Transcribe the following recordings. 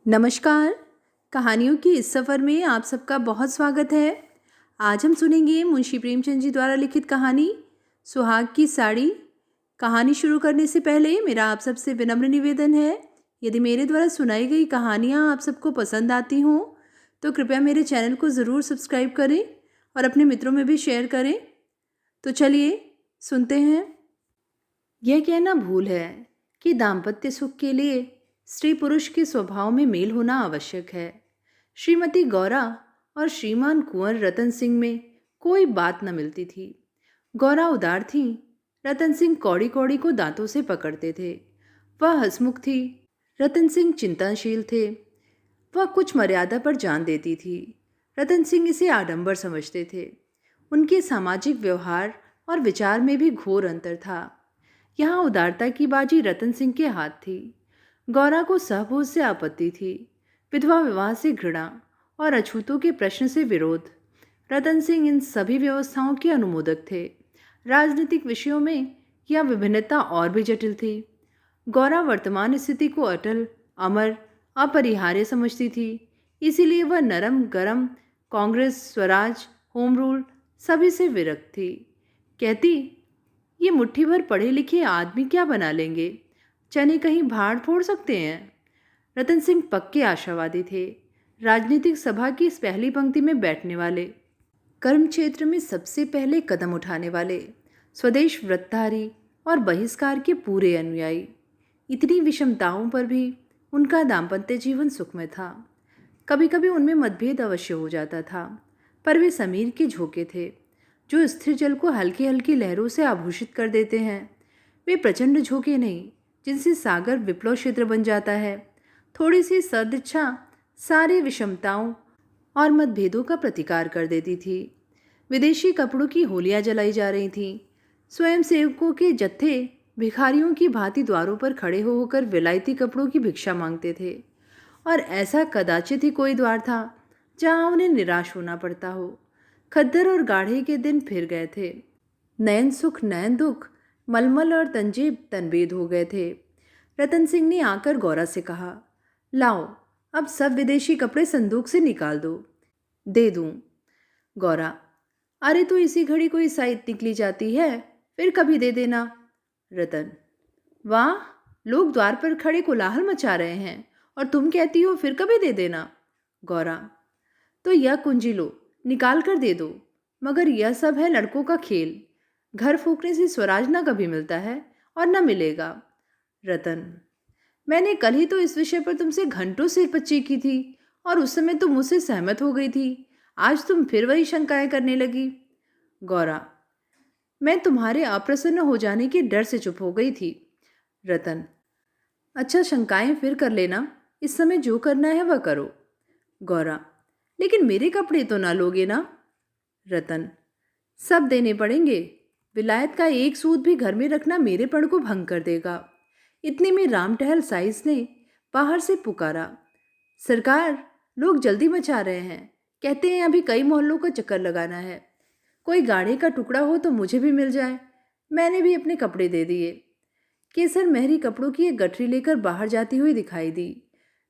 नमस्कार। कहानियों के इस सफ़र में आप सबका बहुत स्वागत है। आज हम सुनेंगे मुंशी प्रेमचंद जी द्वारा लिखित कहानी सुहाग की साड़ी। कहानी शुरू करने से पहले मेरा आप सबसे विनम्र निवेदन है, यदि मेरे द्वारा सुनाई गई कहानियाँ आप सबको पसंद आती हों तो कृपया मेरे चैनल को ज़रूर सब्सक्राइब करें और अपने मित्रों में भी शेयर करें। तो चलिए सुनते हैं। यह कहना भूल है कि दाम्पत्य सुख के लिए स्त्री पुरुष के स्वभाव में मेल होना आवश्यक है। श्रीमती गौरा और श्रीमान कुंवर रतन सिंह में कोई बात न मिलती थी। गौरा उदार थी, रतन सिंह कौड़ी कौड़ी को दांतों से पकड़ते थे। वह हंसमुख थी, रतन सिंह चिंताशील थे। वह कुछ मर्यादा पर जान देती थी, रतन सिंह इसे आडंबर समझते थे। उनके सामाजिक व्यवहार और विचार में भी घोर अंतर था। यहाँ उदारता की बाजी रतन सिंह के हाथ थी। गौरा को सहभोज से आपत्ति थी, विधवा विवाह से घृणा और अछूतों के प्रश्न से विरोध। रतन सिंह इन सभी व्यवस्थाओं के अनुमोदक थे। राजनीतिक विषयों में यह विभिन्नता और भी जटिल थी। गौरा वर्तमान स्थिति को अटल, अमर, अपरिहार्य समझती थी। इसीलिए वह नरम गरम, कांग्रेस, स्वराज, होम रूल सभी से विरक्त थी। कहती, ये मुट्ठी भर पढ़े लिखे आदमी क्या बना लेंगे, चने कहीं भाड़ फोड़ सकते हैं। रतन सिंह पक्के आशावादी थे, राजनीतिक सभा की इस पहली पंक्ति में बैठने वाले, कर्म क्षेत्र में सबसे पहले कदम उठाने वाले, स्वदेश व्रतधारी और बहिष्कार के पूरे अनुयायी। इतनी विषमताओं पर भी उनका दाम्पत्य जीवन सुखमय था। कभी कभी उनमें मतभेद अवश्य हो जाता था, पर वे समीर के झोंके थे जो स्थिर जल को हल्की हल्की लहरों से आभूषित कर देते हैं। वे प्रचंड झोंके नहीं जिनसे सागर विप्लव क्षेत्र बन जाता है। थोड़ी सी सदिच्छा सारे विषमताओं और मतभेदों का प्रतिकार कर देती थी। विदेशी कपड़ों की होलियां जलाई जा रही थीं। स्वयं सेवकों के जत्थे भिखारियों की भांति द्वारों पर खड़े होकर विलायती कपड़ों की भिक्षा मांगते थे, और ऐसा कदाचित ही कोई द्वार था जहां उन्हें निराश होना पड़ता हो। खद्दर और गाढ़े के दिन फिर गए थे। नयन सुख नयन दुख, मलमल और तंजेब तनबेद हो गए थे। रतन सिंह ने आकर गौरा से कहा, लाओ अब सब विदेशी कपड़े संदूक से निकाल दो। दे दूं। गौरा, अरे तो इसी घड़ी कोई साइत निकली जाती है, फिर कभी दे देना। रतन, वाह, लोग द्वार पर खड़े कोलाहल मचा रहे हैं और तुम कहती हो फिर कभी दे देना। गौरा, तो यह कुंजी लो, निकाल कर दे दो, मगर यह सब है लड़कों का खेल। घर फूकने से स्वराज न कभी मिलता है और न मिलेगा। रतन, मैंने कल ही तो इस विषय पर तुमसे घंटों सिरपच्ची की थी और उस समय तुम मुझसे सहमत हो गई थी। आज तुम फिर वही शंकाएं करने लगी। गौरा, मैं तुम्हारे अप्रसन्न हो जाने के डर से चुप हो गई थी। रतन, अच्छा शंकाएं फिर कर लेना, इस समय जो करना है वह करो। गौरा, लेकिन मेरे कपड़े तो ना लोगे ना। रतन, सब देने पड़ेंगे। विलायत का एक सूत भी घर में रखना मेरे पण को भंग कर देगा। इतने में राम टहल साइस ने बाहर से पुकारा, सरकार, लोग जल्दी मचा रहे हैं, कहते हैं अभी कई मोहल्लों का चक्कर लगाना है। कोई गाड़ी का टुकड़ा हो तो मुझे भी मिल जाए। मैंने भी अपने कपड़े दे दिए। केसर मेहरी कपड़ों की एक गठरी लेकर बाहर जाती हुई दिखाई दी।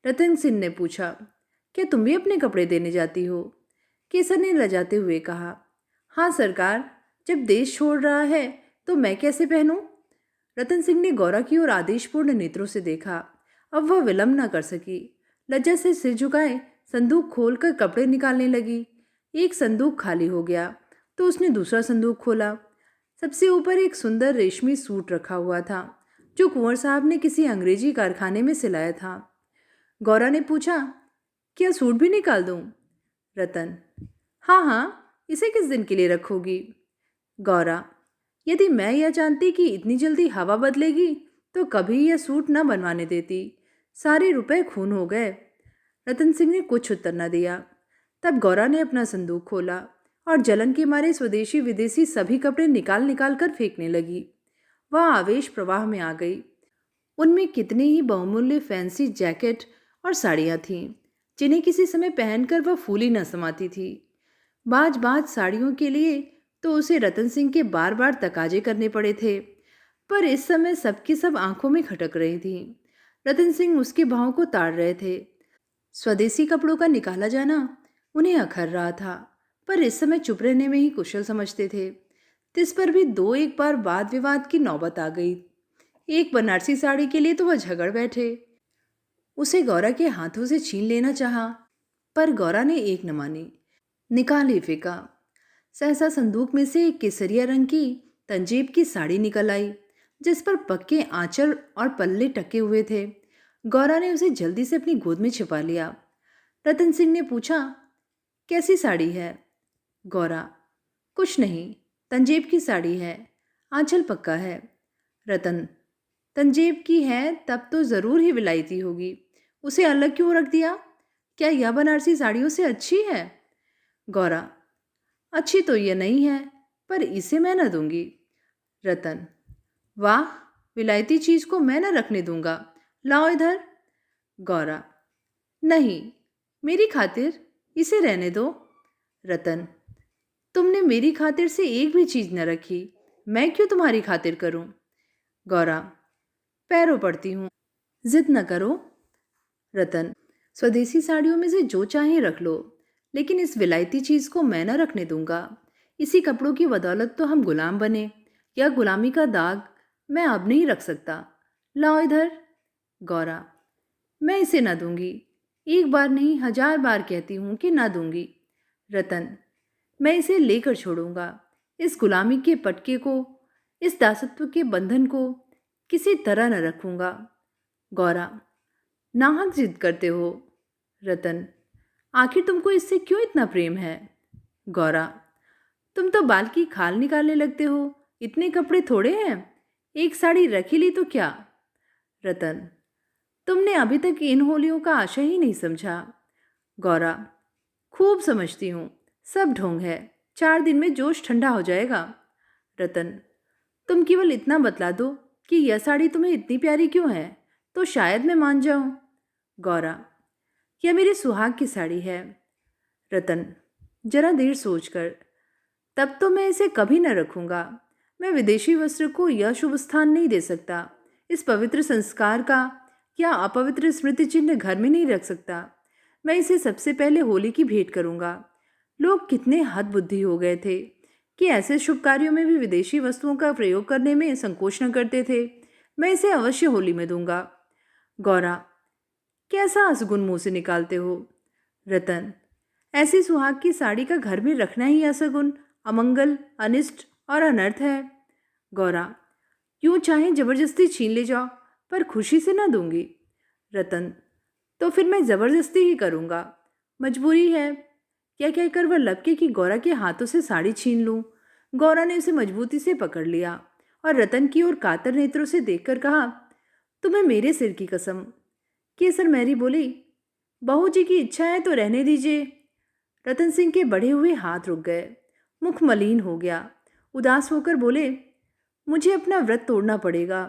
रतन सिंह ने पूछा, क्या तुम भी अपने कपड़े देने जाती हो? केसर ने लजाते हुए कहा, हाँ सरकार, जब देश छोड़ रहा है तो मैं कैसे पहनूं? रतन सिंह ने गौरा की ओर आदेशपूर्ण नेत्रों से देखा। अब वह विलंब न कर सकी। लज्जा से सिर झुकाए संदूक खोलकर कपड़े निकालने लगी। एक संदूक खाली हो गया तो उसने दूसरा संदूक खोला। सबसे ऊपर एक सुंदर रेशमी सूट रखा हुआ था जो कुंवर साहब ने किसी अंग्रेजी कारखाने में सिलाया था। गौरा ने पूछा, क्या सूट भी निकाल दूं? रतन, हाँ हाँ, इसे किस दिन के लिए रखोगी? गौरा, यदि मैं यह जानती कि इतनी जल्दी हवा बदलेगी तो कभी यह सूट न बनवाने देती। सारे रुपए खून हो गए। रतन सिंह ने कुछ उत्तर न दिया। तब गौरा ने अपना संदूक खोला और जलन के मारे स्वदेशी विदेशी सभी कपड़े निकाल निकाल कर फेंकने लगी। वह आवेश प्रवाह में आ गई। उनमें कितने ही बहुमूल्य फैंसी जैकेट और साड़ियाँ थीं जिन्हें किसी समय पहनकर वह फूली न समाती थी। बाज बाज साड़ियों के लिए तो उसे रतन सिंह के बार बार तकाजे करने पड़े थे, पर इस समय सबकी सब आंखों में खटक रही थीं। रतन सिंह उसके भावों को ताड़ रहे थे। स्वदेशी कपड़ों का निकाला जाना उन्हें अखर रहा था, पर इस समय चुप रहने में ही कुशल समझते थे। तिस पर भी दो एक बार वाद विवाद की नौबत आ गई। एक बनारसी साड़ी के लिए तो वह झगड़ बैठे। उसे गौरा के हाथों से छीन लेना चाहा, पर गौरा ने एक न मानी, निकाल ही फेंका। सहसा संदूक में से एक केसरिया रंग की तंजीब की साड़ी निकल आई, जिस पर पक्के आंचल और पल्ले टके हुए थे। गौरा ने उसे जल्दी से अपनी गोद में छिपा लिया। रतन सिंह ने पूछा, कैसी साड़ी है? गौरा, कुछ नहीं, तंजीब की साड़ी है, आंचल पक्का है। रतन, तंजीब की है तब तो ज़रूर ही विलायती होगी, उसे अलग क्यों रख दिया? क्या यह बनारसी साड़ियों से अच्छी है? गौरा, अच्छी तो यह नहीं है, पर इसे मैं न दूंगी। रतन, वाह, विलायती चीज को मैं न रखने दूंगा, लाओ इधर। गौरा, नहीं, मेरी खातिर इसे रहने दो। रतन, तुमने मेरी खातिर से एक भी चीज न रखी, मैं क्यों तुम्हारी खातिर करूं? गौरा, पैरों पड़ती हूं, जिद न करो। रतन, स्वदेशी साड़ियों में से जो चाहे रख लो, लेकिन इस विलायती चीज को मैं न रखने दूंगा। इसी कपड़ों की बदौलत तो हम गुलाम बने, यह गुलामी का दाग मैं अब नहीं रख सकता, लाओ इधर। गौरा, मैं इसे न दूंगी, एक बार नहीं 1000 बार कहती हूं कि न दूंगी। रतन, मैं इसे लेकर छोड़ूंगा, इस गुलामी के पटके को, इस दासत्व के बंधन को किसी तरह न रखूंगा। गौरा, नाहक जिद करते हो। रतन, आखिर तुमको इससे क्यों इतना प्रेम है? गौरा, तुम तो बाल की खाल निकालने लगते हो, इतने कपड़े थोड़े हैं, एक साड़ी रख ही ली तो क्या? रतन, तुमने अभी तक इन होलियों का आशय ही नहीं समझा। गौरा, खूब समझती हूँ, सब ढोंग है, 4 दिन में जोश ठंडा हो जाएगा। रतन, तुम केवल इतना बतला दो कि यह साड़ी तुम्हें इतनी प्यारी क्यों है, तो शायद मैं मान जाऊं। गौरा, यह मेरे सुहाग की साड़ी है। रतन, जरा देर सोचकर, तब तो मैं इसे कभी न रखूंगा। मैं विदेशी वस्त्र को यह शुभ स्थान नहीं दे सकता, इस पवित्र संस्कार का या अपवित्र स्मृति चिन्ह घर में नहीं रख सकता। मैं इसे सबसे पहले होली की भेंट करूंगा। लोग कितने हद बुद्धि हो गए थे कि ऐसे शुभ कार्यों में भी विदेशी वस्तुओं का प्रयोग करने में संकोच न करते थे। मैं इसे अवश्य होली में दूंगा। गौरा, कैसा असगुन मुंह से निकालते हो? रतन, ऐसी सुहाग की साड़ी का घर में रखना ही असगुन, अमंगल, अनिष्ट और अनर्थ है। गौरा, यूं चाहे जबरदस्ती छीन ले जाओ, पर खुशी से ना दूंगी। रतन, तो फिर मैं जबरदस्ती ही करूंगा, मजबूरी है। क्या कहकर वह लपके कि गौरा के हाथों से साड़ी छीन लूं। गौरा ने उसे मजबूती से पकड़ लिया और रतन की ओर कातर नेत्रों से देखकर कहा, तुम्हें मेरे सिर की कसम। केसर मैरी बोली, बहू जी की इच्छा है तो रहने दीजिए। रतन सिंह के बढ़े हुए हाथ रुक गए, मुख मलिन हो गया। उदास होकर बोले, मुझे अपना व्रत तोड़ना पड़ेगा,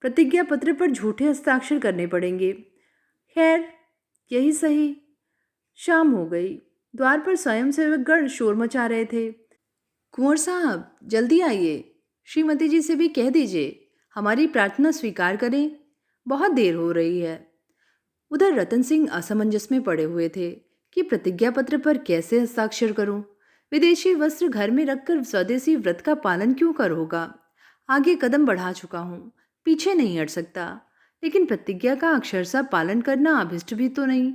प्रतिज्ञा पत्र पर झूठे हस्ताक्षर करने पड़ेंगे। खैर, यही सही। शाम हो गई। द्वार पर स्वयंसेवकगण शोर मचा रहे थे। कुंवर साहब, जल्दी आइए, श्रीमती जी से भी कह दीजिए हमारी प्रार्थना स्वीकार करें, बहुत देर हो रही है। उधर रतन सिंह असमंजस में पड़े हुए थे कि प्रतिज्ञा पत्र पर कैसे हस्ताक्षर करूं। विदेशी वस्त्र घर में रखकर स्वदेशी व्रत का पालन क्यों कर होगा। आगे कदम बढ़ा चुका हूं, पीछे नहीं हट सकता, लेकिन प्रतिज्ञा का अक्षरशः पालन करना अभिष्ट भी तो नहीं,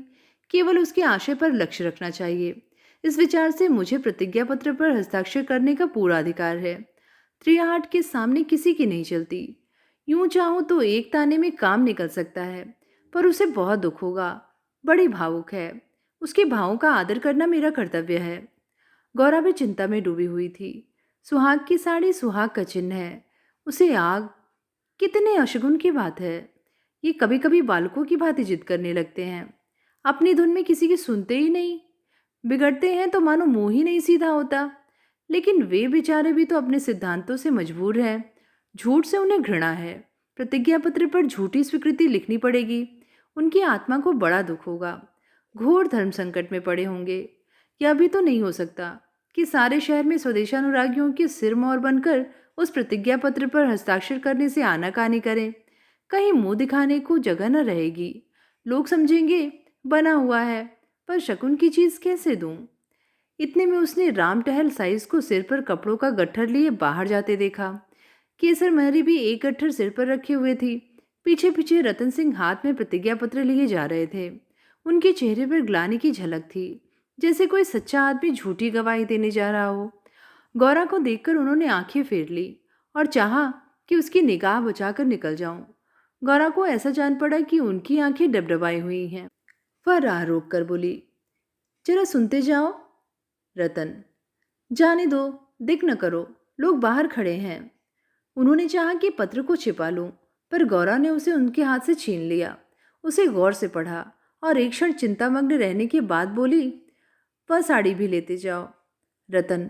केवल उसके आशय पर लक्ष्य रखना चाहिए। इस विचार से मुझे प्रतिज्ञा पत्र पर हस्ताक्षर करने का पूरा अधिकार है। त्रियाहाट के सामने किसी की नहीं चलती। यूं चाहूं तो एक ताने में काम निकल सकता है, पर उसे बहुत दुख होगा, बड़ी भावुक है, उसके भावों का आदर करना मेरा कर्तव्य है। गौरा भी चिंता में डूबी हुई थी। सुहाग की साड़ी सुहाग का चिन्ह है, उसे आग, कितने अशगुन की बात है। ये कभी कभी बालकों की भांति जिद करने लगते हैं, अपनी धुन में किसी की सुनते ही नहीं, बिगड़ते हैं तो मानो मुंह ही नहीं सीधा होता। लेकिन वे बेचारे भी तो अपने सिद्धांतों से मजबूर हैं, झूठ से उन्हें घृणा है। प्रतिज्ञा पत्र पर झूठी स्वीकृति लिखनी पड़ेगी, उनकी आत्मा को बड़ा दुख होगा, घोर धर्म संकट में पड़े होंगे। यह भी तो नहीं हो सकता कि सारे शहर में स्वदेशानुरागियों के सिरमौर बनकर उस प्रतिज्ञा पत्र पर हस्ताक्षर करने से आनाकानी करें। कहीं मुंह दिखाने को जगह न रहेगी। लोग समझेंगे बना हुआ है, पर शकुन की चीज कैसे दूं? इतने में उसने राम टहल साइज को सिर पर कपड़ों का गट्ठर लिए बाहर जाते देखा। केसर महरी भी एक गट्ठर सिर पर रखे हुए थी। पीछे पीछे रतन सिंह हाथ में प्रतिज्ञा पत्र लिए जा रहे थे। उनके चेहरे पर ग्लानि की झलक थी, जैसे कोई सच्चा आदमी झूठी गवाही देने जा रहा हो। गौरा को देखकर उन्होंने आंखें फेर ली और चाहा कि उसकी निगाह बचाकर निकल जाऊं। गौरा को ऐसा जान पड़ा कि उनकी आंखें डबडबाई हुई हैं। वह राह रोक कर बोली, जरा सुनते जाओ। रतन, जाने दो, दिख न करो, लोग बाहर खड़े हैं। उन्होंने चाहा कि पत्र को छिपा लूं, पर गौरा ने उसे उनके हाथ से छीन लिया। उसे गौर से पढ़ा और एक क्षण चिंतामग्न रहने के बाद बोली, वह साड़ी भी लेते जाओ। रतन,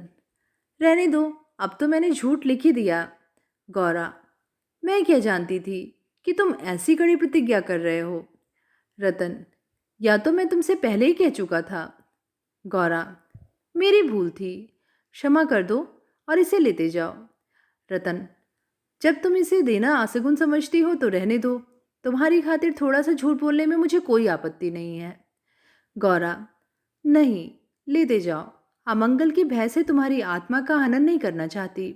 रहने दो, अब तो मैंने झूठ लिख ही दिया। गौरा, मैं क्या जानती थी कि तुम ऐसी कड़ी प्रतिज्ञा कर रहे हो। रतन, या तो मैं तुमसे पहले ही कह चुका था। गौरा, मेरी भूल थी, क्षमा कर दो और इसे लेते जाओ। रतन, जब तुम इसे देना आसगुन समझती हो तो रहने दो। तुम्हारी खातिर थोड़ा सा झूठ बोलने में मुझे कोई आपत्ति नहीं है। गौरा, नहीं, लेते जाओ। अमंगल की भय से तुम्हारी आत्मा का हनन नहीं करना चाहती।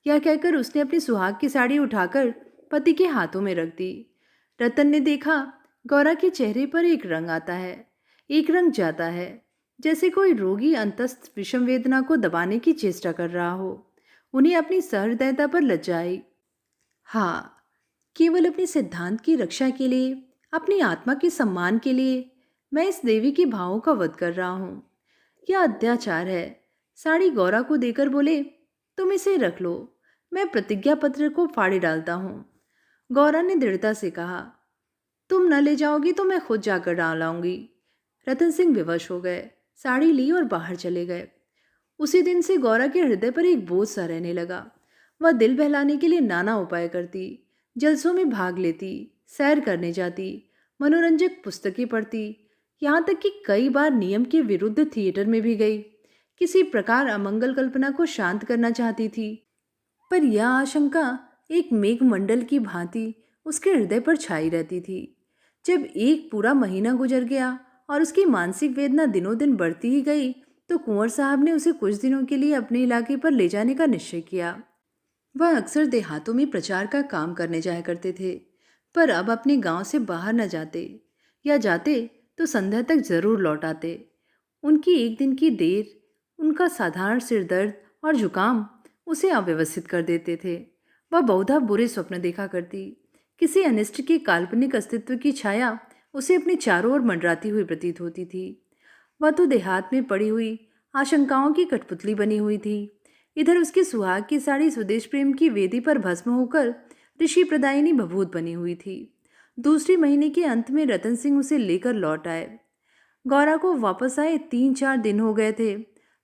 यह कहकर उसने अपनी सुहाग की साड़ी उठाकर पति के हाथों में रख दी। रतन ने देखा, गौरा के चेहरे पर एक रंग आता है, एक रंग जाता है, जैसे कोई रोगी अंतस्थ विषम वेदना को दबाने की चेष्टा कर रहा हो। उन्हें अपनी सहृदयता पर लज्जा आई। हाँ, केवल अपने सिद्धांत की रक्षा के लिए, अपनी आत्मा के सम्मान के लिए मैं इस देवी के भावों का वध कर रहा हूँ। यह अत्याचार है। साड़ी गौरा को देकर बोले, तुम इसे रख लो, मैं प्रतिज्ञा पत्र को फाड़े डालता हूँ। गौरा ने दृढ़ता से कहा, तुम न ले जाओगी तो मैं खुद जाकर डाल आऊंगी। रतन सिंह विवश हो गए, साड़ी ली और बाहर चले गए। उसी दिन से गौरा के हृदय पर एक बोझ सा रहने लगा। वह दिल बहलाने के लिए नाना उपाय करती, जलसों में भाग लेती, सैर करने जाती, मनोरंजक पुस्तकें पढ़ती, यहाँ तक कि कई बार नियम के विरुद्ध थिएटर में भी गई। किसी प्रकार अमंगल कल्पना को शांत करना चाहती थी, पर यह आशंका एक मेघमंडल की भांति उसके हृदय पर छाई रहती थी। जब एक पूरा महीना गुजर गया और उसकी मानसिक वेदना दिनों दिन बढ़ती ही गई, तो कुंवर साहब ने उसे कुछ दिनों के लिए अपने इलाके पर ले जाने का निश्चय किया। वह अक्सर देहातों में प्रचार का काम करने जाया करते थे, पर अब अपने गांव से बाहर न जाते, या जाते तो संध्या तक जरूर लौट आते। उनकी एक दिन की देर, उनका साधारण सिर दर्द और जुकाम उसे अव्यवस्थित कर देते थे। वह बहुधा बुरे स्वप्न देखा करती। किसी अनिष्ट के काल्पनिक अस्तित्व की छाया उसे अपने चारों ओर मंडराती हुई प्रतीत होती थी। वह तो देहात में पड़ी हुई आशंकाओं की कठपुतली बनी हुई थी। इधर उसकी सुहाग की साड़ी स्वदेश प्रेम की वेदी पर भस्म होकर ऋषि प्रदायिनी भभूत बनी हुई थी। दूसरे महीने के अंत में रतन सिंह उसे लेकर लौट आए। गौरा को वापस आए 3-4 दिन हो गए थे,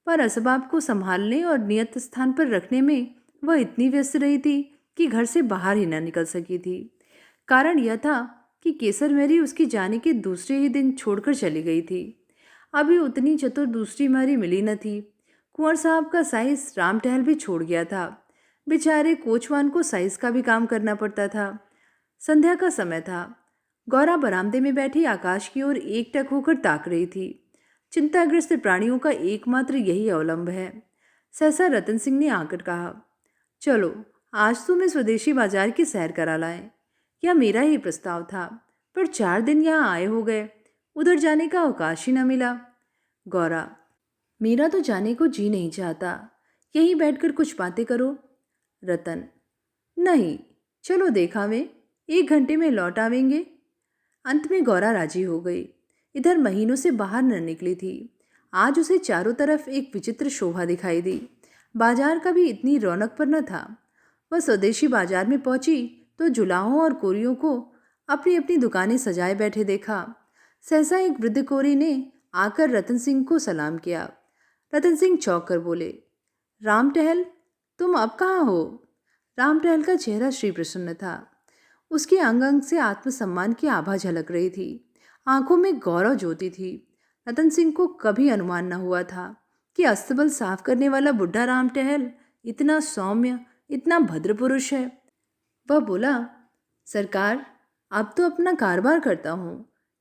पर असबाब को संभालने और नियत स्थान पर रखने में वह इतनी व्यस्त रही थी कि घर से बाहर ही न निकल सकी थी। कारण यह था कि केसर मैरी उसकी जाने के दूसरे ही दिन छोड़कर चली गई थी। अभी उतनी चतुर दूसरी मैरी मिली न थी। कुंवर साहब का साइस राम टहल भी छोड़ गया था। बेचारे कोचवान को साइस का भी काम करना पड़ता था। संध्या का समय था। गौरा बरामदे में बैठी आकाश की ओर एकटक होकर ताक रही थी। चिंताग्रस्त प्राणियों का एकमात्र यही अवलंब है। सहसा रतन सिंह ने आकर कहा, चलो आज तो मैं स्वदेशी बाजार की सैर करा लाएं। यह मेरा ही प्रस्ताव था, पर 4 दिन यहाँ आए हो गए, उधर जाने का अवकाश ही न मिला। गौरा, मेरा तो जाने को जी नहीं चाहता, यहीं बैठकर कुछ बातें करो। रतन, नहीं, चलो देखावें, 1 घंटे में लौट आवेंगे। अंत में गौरा राजी हो गई। इधर महीनों से बाहर न निकली थी। आज उसे चारों तरफ एक विचित्र शोभा दिखाई दी। बाजार का भी इतनी रौनक पर न था। वह स्वदेशी बाजार में पहुंची तो जुलाहों और कोरियों को अपनी अपनी दुकानें सजाए बैठे देखा। सहसा एक वृद्ध कोरी ने आकर रतन सिंह को सलाम किया। रतन सिंह चौंक कर बोले, राम टहल, तुम अब कहाँ हो? राम टहल का चेहरा श्री प्रसन्न था। उसके अंग अंग से आत्मसम्मान की आभा झलक रही थी। आंखों में गौरव ज्योति थी। रतन सिंह को कभी अनुमान न हुआ था कि अस्तबल साफ करने वाला बुढ़ा राम टहल इतना सौम्य, इतना भद्र पुरुष है। वह बोला, सरकार, अब तो अपना कारोबार करता हूँ,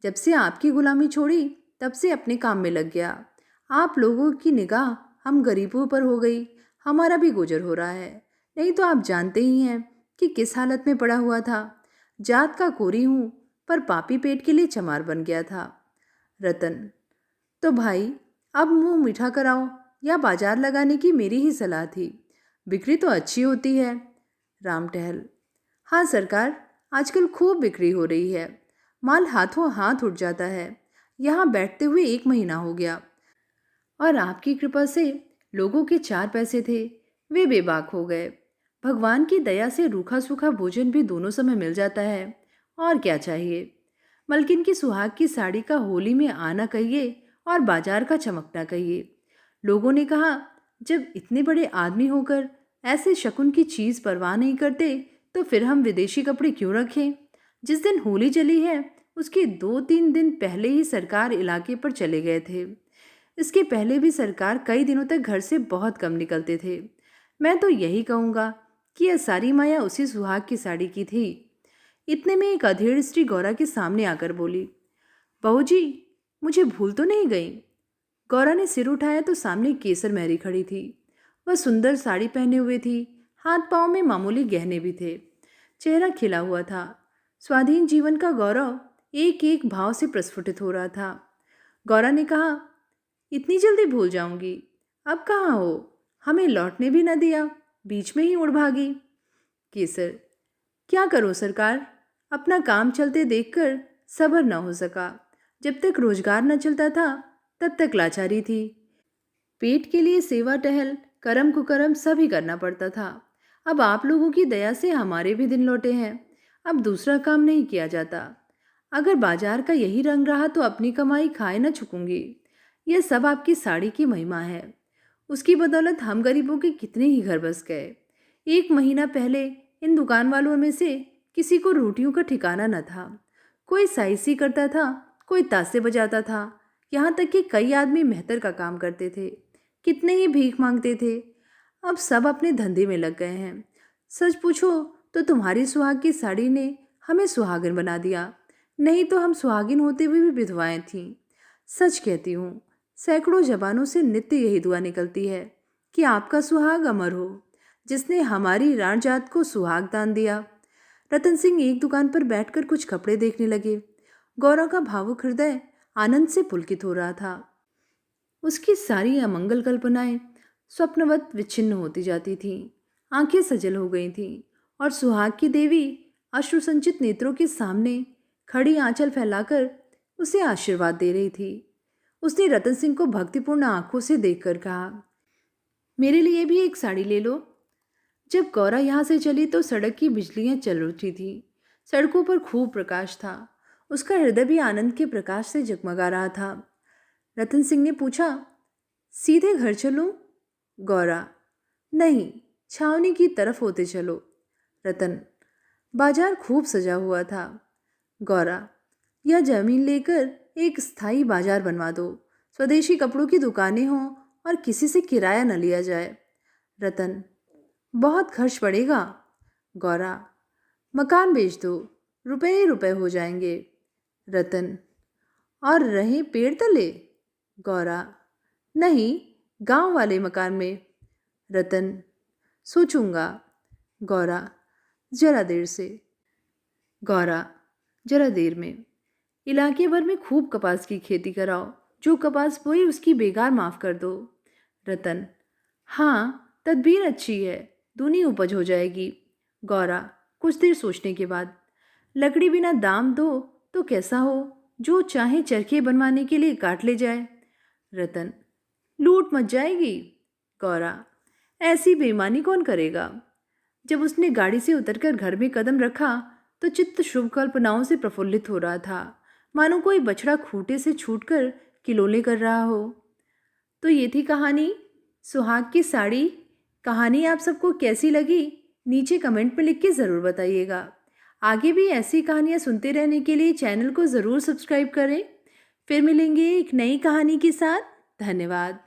जब से आपकी गुलामी छोड़ी तब से अपने काम में लग गया। आप लोगों की निगाह हम गरीबों पर हो गई, हमारा भी गुजर हो रहा है। नहीं तो आप जानते ही हैं कि किस हालत में पड़ा हुआ था। जात का कोरी हूँ पर पापी पेट के लिए चमार बन गया था। रतन, तो भाई अब मुंह मीठा कराओ या बाजार लगाने की मेरी ही सलाह थी। बिक्री तो अच्छी होती है। राम टहल, हाँ सरकार, आजकल खूब बिक्री हो रही है। माल हाथों हाथ उठ जाता है। यहाँ बैठते हुए 1 महीना हो गया और आपकी कृपा से लोगों के 4 पैसे थे, वे बेबाक हो गए। भगवान की दया से रूखा सूखा भोजन भी दोनों समय मिल जाता है, और क्या चाहिए। मलकिन की सुहाग की साड़ी का होली में आना कहिए और बाजार का चमकना कहिए। लोगों ने कहा, जब इतने बड़े आदमी होकर ऐसे शकुन की चीज़ परवाह नहीं करते तो फिर हम विदेशी कपड़े क्यों रखें। जिस दिन होली चली है उसके 2-3 दिन पहले ही सरकार इलाके पर चले गए थे। इसके पहले भी सरकार कई दिनों तक घर से बहुत कम निकलते थे। मैं तो यही कहूँगा कि यह सारी माया उसी सुहाग की साड़ी की थी। इतने में एक अधेड़ स्त्री गौरा के सामने आकर बोली, बहू जी, मुझे भूल तो नहीं गई। गौरा ने सिर उठाया तो सामने केसर मैरी खड़ी थी। वह सुंदर साड़ी पहने हुए थी, हाथ पांव में मामूली गहने भी थे, चेहरा खिला हुआ था। स्वाधीन जीवन का गौरव एक एक भाव से प्रस्फुटित हो रहा था। गौरा ने कहा, इतनी जल्दी भूल जाऊंगी? अब कहाँ हो? हमें लौटने भी न दिया, बीच में ही उड़ भागी। केसर, क्या करूं सरकार, अपना काम चलते देखकर सब्र न हो सका। जब तक रोजगार न चलता था तब तक लाचारी थी। पेट के लिए सेवा टहल करम कुकरम सभी करना पड़ता था। अब आप लोगों की दया से हमारे भी दिन लौटे हैं। अब दूसरा काम नहीं किया जाता। अगर बाजार का यही रंग रहा तो अपनी कमाई खाए न चुकूंगी। यह सब आपकी साड़ी की महिमा है। उसकी बदौलत हम गरीबों के कितने ही घर बस गए। 1 महीना पहले इन दुकान वालों में से किसी को रोटियों का ठिकाना न था। कोई साइसी करता था, कोई तासे बजाता था, यहाँ तक कि कई आदमी मेहतर का काम करते थे। कितने ही भीख मांगते थे। अब सब अपने धंधे में लग गए हैं। सच पूछो तो तुम्हारी सुहाग की साड़ी ने हमें सुहागिन बना दिया, नहीं तो हम सुहागिन होते हुए भी विधवाएं थीं। सच कहती हूँ, सैकड़ों जबानों से नित्य यही दुआ निकलती है कि आपका सुहाग अमर हो, जिसने हमारी राण जात को सुहाग दान दिया। रतन सिंह एक दुकान पर बैठकर कुछ कपड़े देखने लगे। गौरव का भावुक हृदय आनंद से पुलकित हो रहा था। उसकी सारी अमंगल कल्पनाएं स्वप्नवत विच्छिन्न होती जाती थीं। आंखें सजल हो गई थीं और सुहाग की देवी अश्रुसंचित नेत्रों के सामने खड़ी आंचल फैलाकर उसे आशीर्वाद दे रही थी। उसने रतन सिंह को भक्तिपूर्ण आंखों से देखकर कहा, मेरे लिए भी एक साड़ी ले लो। जब गौरा यहाँ से चली तो सड़क की बिजलियां चल उठी थी। सड़कों पर खूब प्रकाश था। उसका हृदय भी आनंद के प्रकाश से जगमगा रहा था। रतन सिंह ने पूछा, सीधे घर चलूं? गौरा, नहीं, छावनी की तरफ होते चलो। रतन, बाजार खूब सजा हुआ था। गौरा, यह जमीन लेकर एक स्थायी बाजार बनवा दो। स्वदेशी कपड़ों की दुकानें हों और किसी से किराया न लिया जाए। रतन, बहुत खर्च पड़ेगा। गौरा, मकान बेच दो, रुपए ही रुपए हो जाएंगे। रतन, और रहे पेड़ तले? गौरा, नहीं, गांव वाले मकान में। रतन, सोचूंगा। गौरा, जरा देर से। गौरा, जरा देर में। इलाके भर में खूब कपास की खेती कराओ। जो कपास बोई उसकी बेगार माफ कर दो। रतन, हाँ, तदबीर अच्छी है, दूनी उपज हो जाएगी। गौरा, कुछ देर सोचने के बाद, लकड़ी बिना दाम दो तो कैसा हो, जो चाहे चरखे बनवाने के लिए काट ले जाए। रतन, लूट मच जाएगी। गौरा, ऐसी बेईमानी कौन करेगा। जब उसने गाड़ी से उतरकर घर में कदम रखा तो चित्त शुभ कल्पनाओं से प्रफुल्लित हो रहा था, मानो कोई बछड़ा खूंटे से छूटकर किलोले कर रहा हो। तो ये थी कहानी सुहाग की साड़ी। कहानी आप सबको कैसी लगी नीचे कमेंट में लिख के ज़रूर बताइएगा। आगे भी ऐसी कहानियाँ सुनते रहने के लिए चैनल को ज़रूर सब्सक्राइब करें। फिर मिलेंगे एक नई कहानी के साथ। धन्यवाद।